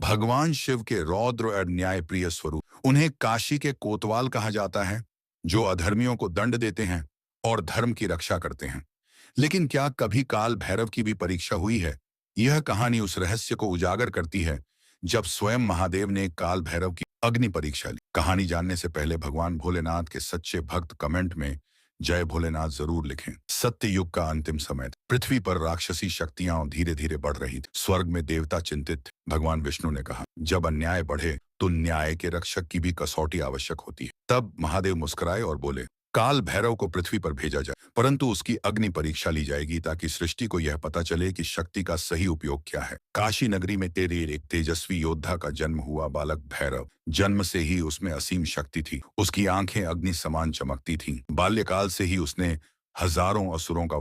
भगवान शिव के रौद्र और न्यायप्रिय स्वरूप। उन्हें काशी के कोतवाल कहा जाता है, जो अधर्मियों को दंड देते हैं और धर्म की रक्षा करते हैं। लेकिन क्या कभी काल भैरव की भी परीक्षा हुई है? यह कहानी उस रहस्य को उजागर करती है जब स्वयं महादेव ने काल भैरव की अग्नि परीक्षा ली। कहानी जानने से पहले भगवान भोलेनाथ के सच्चे भक्त कमेंट में जय भोलेनाथ जरूर लिखें। सत्य युग का अंतिम समय था। पृथ्वी पर राक्षसी शक्तियां धीरे धीरे बढ़ रही थी। स्वर्ग में देवता चिंतित थे। भगवान विष्णु ने कहा, जब अन्याय बढ़े तो न्याय के रक्षक की भी कसौटी आवश्यक होती है। तब महादेव मुस्कुराए और बोले, काल भैरव को पृथ्वी पर भेजा जाए, परंतु उसकी अग्नि परीक्षा ली जाएगी ताकि सृष्टि को यह पता चले कि शक्ति का सही उपयोग क्या है। काशी नगरी में तेरे एक तेजस्वी योद्धा का जन्म हुआ। बालक भैरव जन्म से ही उसमें असीम शक्ति थी। उसकी आंखें अग्नि समान चमकती थीं। बाल्यकाल से ही उसने हजारों असुरों का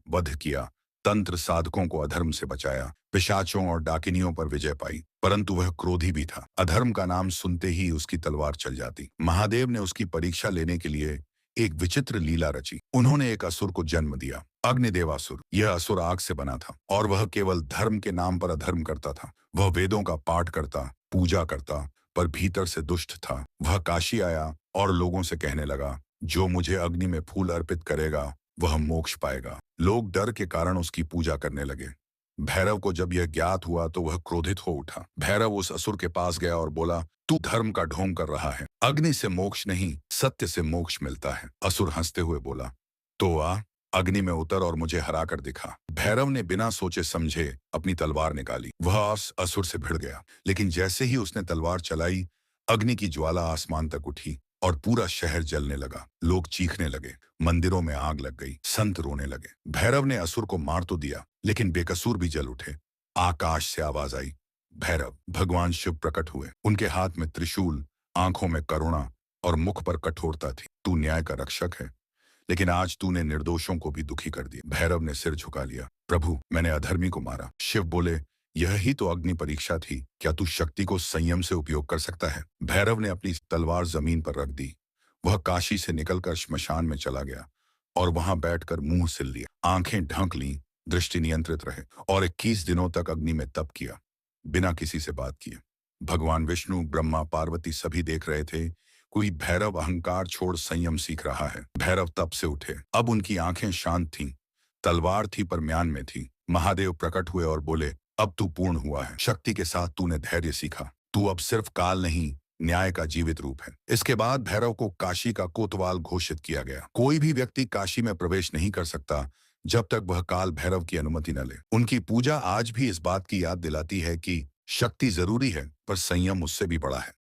वध किया, तंत्र साधकों को अधर्म से बचाया, पिशाचों और डाकिनियों पर विजय पाई। परंतु वह क्रोधी भी था। अधर्म का नाम सुनते ही उसकी तलवार चल जाती। महादेव ने उसकी परीक्षा लेने के लिए एक विचित्र लीला रची। उन्होंने एक असुर को जन्म दिया, अग्निदेवासुर। यह असुर आग से बना था और वह केवल धर्म के नाम पर अधर्म करता था। वह वेदों का पाठ करता, पूजा करता, पर भीतर से दुष्ट था। वह काशी आया और लोगों से कहने लगा, जो मुझे अग्नि में फूल अर्पित करेगा वह मोक्ष पाएगा। लोग डर के कारण उसकी पूजा करने लगे। भैरव को जब यह ज्ञात हुआ तो वह क्रोधित हो उठा। भैरव उस असुर के पास गया और बोला, तू धर्म का ढोंग कर रहा है। अग्नि से मोक्ष नहीं, सत्य से मोक्ष मिलता है। असुर हंसते हुए बोला, तो आ, अग्नि में उतर और मुझे हरा कर दिखा। भैरव ने बिना सोचे समझे अपनी तलवार निकाली। वह असुर से भिड़ गया, लेकिन जैसे ही उसने तलवार चलाई, अग्नि की ज्वाला आसमान तक उठी और पूरा शहर जलने लगा। लोग चीखने लगे, मंदिरों में आग लग गई, संत रोने लगे। भैरव ने असुर को मार तो दिया, लेकिन बेकसूर भी जल उठे। आकाश से आवाज आई, भैरव। भगवान शिव प्रकट हुए। उनके हाथ में त्रिशूल, आंखों में करुणा और मुख पर कठोरता थी। तू न्याय का रक्षक है, लेकिन आज तूने निर्दोषों को भी दुखी कर दिया। भैरव ने सिर झुका लिया, प्रभु, मैंने अधर्मी को मारा। शिव बोले, यह ही तो अग्नि परीक्षा थी। क्या तू शक्ति को संयम से उपयोग कर सकता है? भैरव ने अपनी तलवार जमीन पर रख दी। वह काशी से निकलकर श्मशान में चला गया और वहां बैठकर मुंह सिल लिया, आंखें ढंक लीं, दृष्टि नियंत्रित रहे और 21 दिनों तक अग्नि में तप किया, बिना किसी से बात किए। भगवान विष्णु, ब्रह्मा, पार्वती सभी देख रहे थे। कोई भैरव अहंकार छोड़ संयम सीख रहा है। भैरव तप से उठे। अब उनकी आंखें शांत थीं। तलवार थी पर म्यान में थी। महादेव प्रकट हुए और बोले, अब तू पूर्ण हुआ है। शक्ति के साथ तूने धैर्य सीखा। तू अब सिर्फ काल नहीं, न्याय का जीवित रूप है। इसके बाद भैरव को काशी का कोतवाल घोषित किया गया। कोई भी व्यक्ति काशी में प्रवेश नहीं कर सकता जब तक वह काल भैरव की अनुमति न ले। उनकी पूजा आज भी इस बात की याद दिलाती है कि शक्ति जरूरी है, पर संयम उससे भी बड़ा है।